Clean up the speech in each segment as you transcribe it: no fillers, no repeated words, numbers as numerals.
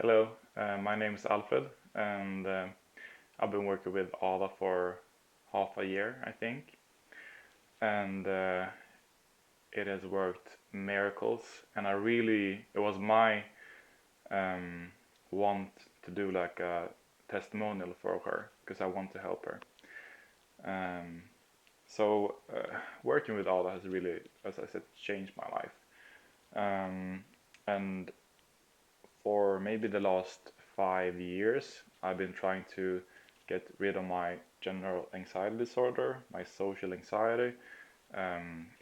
Hello, my name is Alfred, and I've been working with Ada for half a year, I think, and it has worked miracles. And it was my um, want to do like a testimonial for her because I want to help her. Um, so working with Ada has really, as I said, changed my life. And for maybe the last 5 years, I've been trying to get rid of my general anxiety disorder, my social anxiety,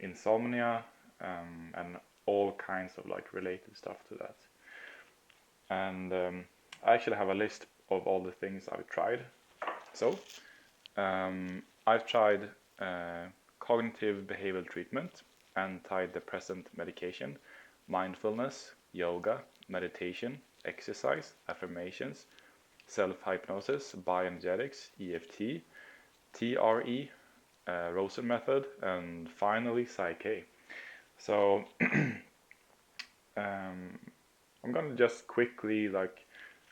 insomnia, and all kinds of like related stuff to that. And I actually have a list of all the things I've tried. So I've tried uh, cognitive behavioral treatment, antidepressant medication, mindfulness, yoga, meditation, exercise, affirmations, self-hypnosis, bioenergetics, EFT, TRE, Rosen method, and finally PSYCH-K. So I'm gonna just quickly like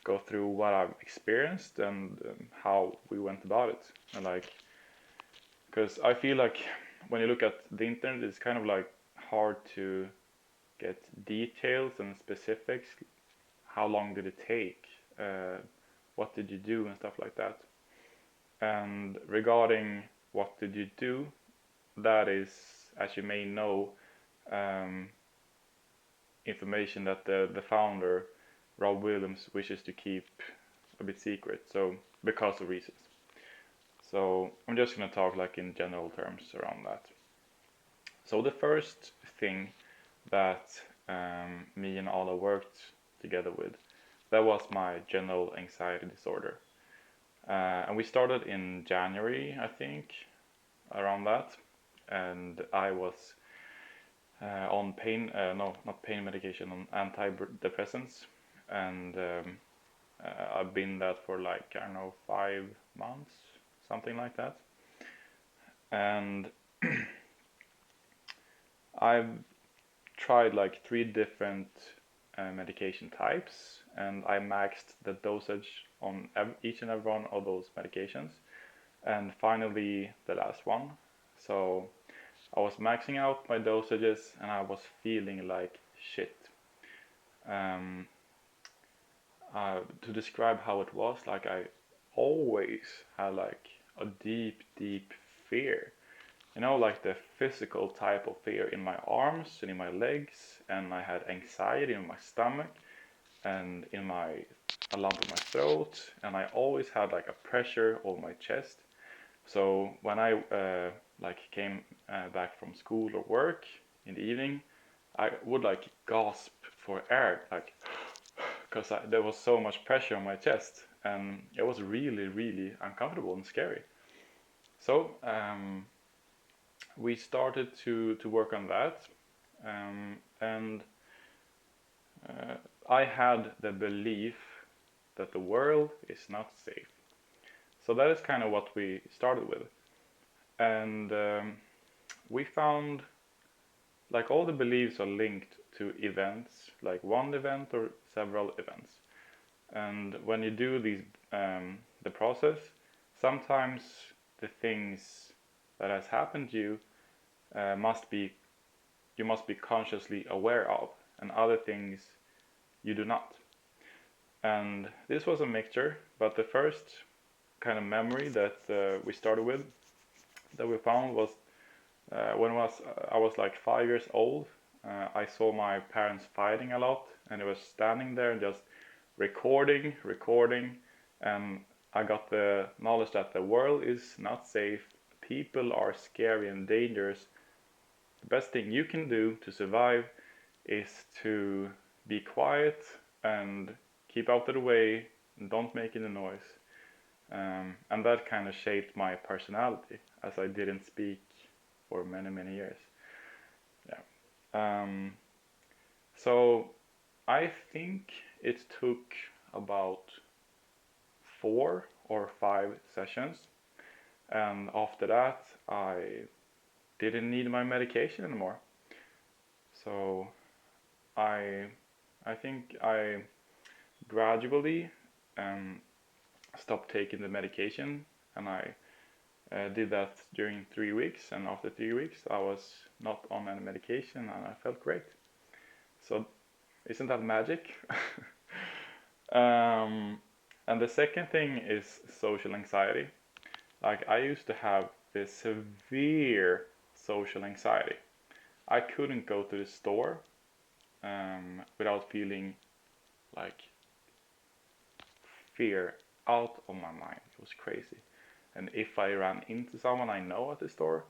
go through what I've experienced and how we went about it, and like because I feel like when you look at the internet, it's kind of like hard to get details and specifics. How long did it take? What did you do and stuff like that? And regarding what did you do, that is, as you may know, um, information that the founder, Rob Williams, wishes to keep a bit secret. So because of reasons. So I'm just gonna talk like in general terms around that. So the first thing that me and Ala worked together with, that was my general anxiety disorder. And we started in January, I think, around that. And I was on no, not pain medication, on antidepressants. And I've been that for like, I don't know, 5 months, something like that. And I've tried like 3 different medication types, and I maxed the dosage on each and every one of those medications. And finally, the last one. So I was maxing out my dosages, and I was feeling like shit. Um, to describe how it was, like I always had like a deep, deep fear. You know, like the physical type of fear in my arms and in my legs, and I had anxiety in my stomach and in my a lump in my throat, and I always had like a pressure over my chest. So when I like came back from school or work in the evening, I would like gasp for air, like because there was so much pressure on my chest, and it was really, really uncomfortable and scary. So we started to work on that, and I had the belief that the world is not safe. So that is kind of what we started with, and we found like all the beliefs are linked to events, like one event or several events. And when you do the process, sometimes the things that has happened to you must be you must be consciously aware of, and other things you do not. And this was a mixture, but the first kind of memory that we started with, that we found, was when I was like 5 years old. I saw my parents fighting a lot, and I was standing there and just recording, and I got the knowledge that the world is not safe, people are scary and dangerous. The best thing you can do to survive is to be quiet and keep out of the way and don't make any noise. And that kind of shaped my personality, as I didn't speak for many, many years. Yeah. So I think it took about 4 or 5 sessions, and after that, I didn't need my medication anymore. So I I think I gradually stopped taking the medication, and I did that during 3 weeks, and after 3 weeks I was not on any medication and I felt great. So isn't that magic? And the second thing is social anxiety. Like, I used to have this severe social anxiety. I couldn't go to the store without feeling like fear out of my mind. It was crazy. And if I ran into someone I know at the store,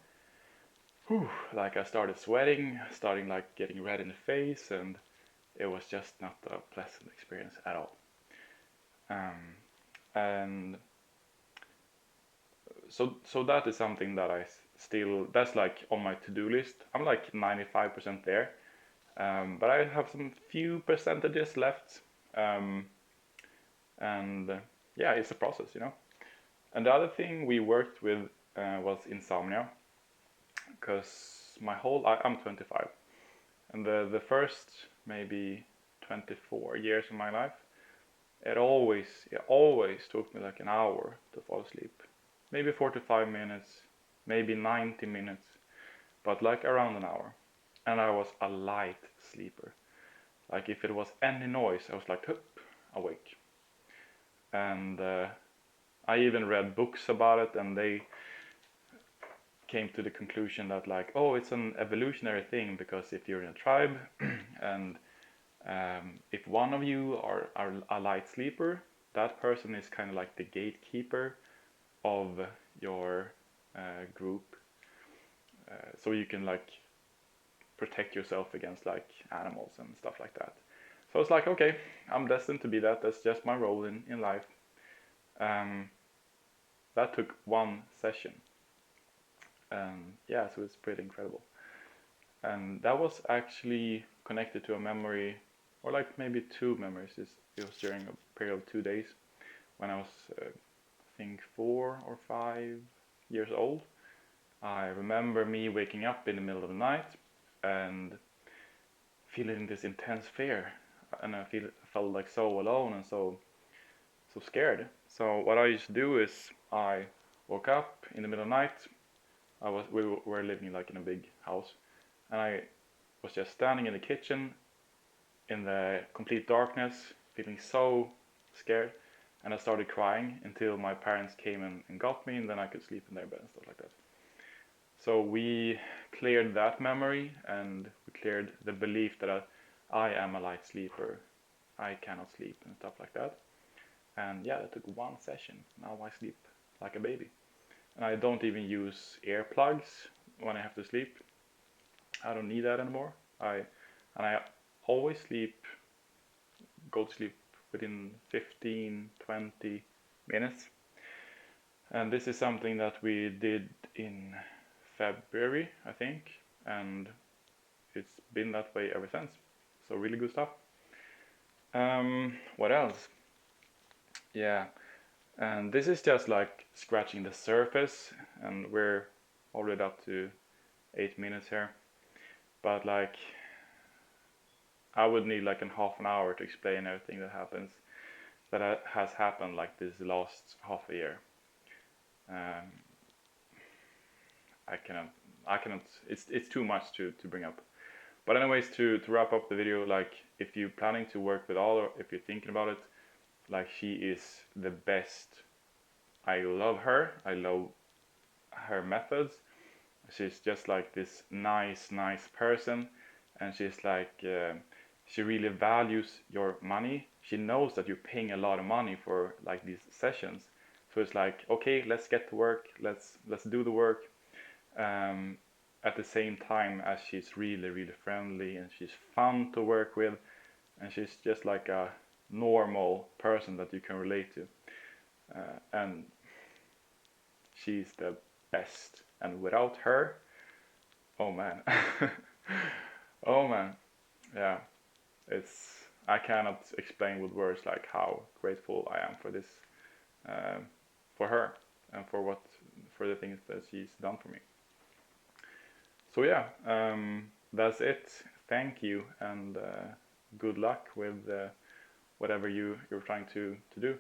like I started sweating, starting like getting red in the face, and it was just not a pleasant experience at all. And so that is something that I still, that's like on my to-do list. I'm like 95% there, but I have some few percentages left, and yeah, it's a process, you know. And the other thing we worked with was insomnia, because I'm 25, and the first maybe 24 years of my life, it always took me like an hour to fall asleep, maybe 45 minutes, maybe 90 minutes, but like around an hour. And I was a light sleeper. Like, if it was any noise, I was like, hup, awake. And I even read books about it, and they came to the conclusion that, like, oh, it's an evolutionary thing, because if you're in a tribe and if one of you are a light sleeper, that person is kind of like the gatekeeper of your group, so you can like protect yourself against like animals and stuff like that. So it's like, okay, I'm destined to be that. That's just my role in life. That took one session. Yeah, so it's pretty incredible. And that was actually connected to a memory, or like maybe two memories. It was during a period of 2 days when I was, I think, 4 or 5 years old. I remember me waking up in the middle of the night and feeling this intense fear, and I felt like so alone and so scared. So what I used to do is I woke up in the middle of the night. We were living like in a big house, and I was just standing in the kitchen in the complete darkness, feeling so scared, and I started crying until my parents came and got me, and then I could sleep in their bed and stuff like that. So we cleared that memory, and we cleared the belief that I am a light sleeper, I cannot sleep and stuff like that. And yeah, that took one session. Now I sleep like a baby. And I don't even use earplugs when I have to sleep. I don't need that anymore. I always go to sleep within 15, 20 minutes. And this is something that we did in February, I think, and it's been that way ever since. So really good stuff. What else? Yeah, and this is just like scratching the surface, and we're already up to 8 minutes here. But like, I would need like a half an hour to explain everything that has happened like this last half a year. I cannot. It's too much to bring up. But anyways, to wrap up the video, like, if you're planning to work with Ada, or if you're thinking about it, like, she is the best. I love her. I love her methods. She's just like this nice person, and she's like, she really values your money. She knows that you're paying a lot of money for like these sessions, so it's like, okay, let's get to work. Let's do the work. At the same time as she's really friendly, and she's fun to work with, and she's just like a normal person that you can relate to, and she's the best. And without her, oh man, oh man, yeah, I cannot explain with words like how grateful I am for this, for her, and for the things that she's done for me. So yeah, that's it. Thank you, and good luck with whatever you're trying to do.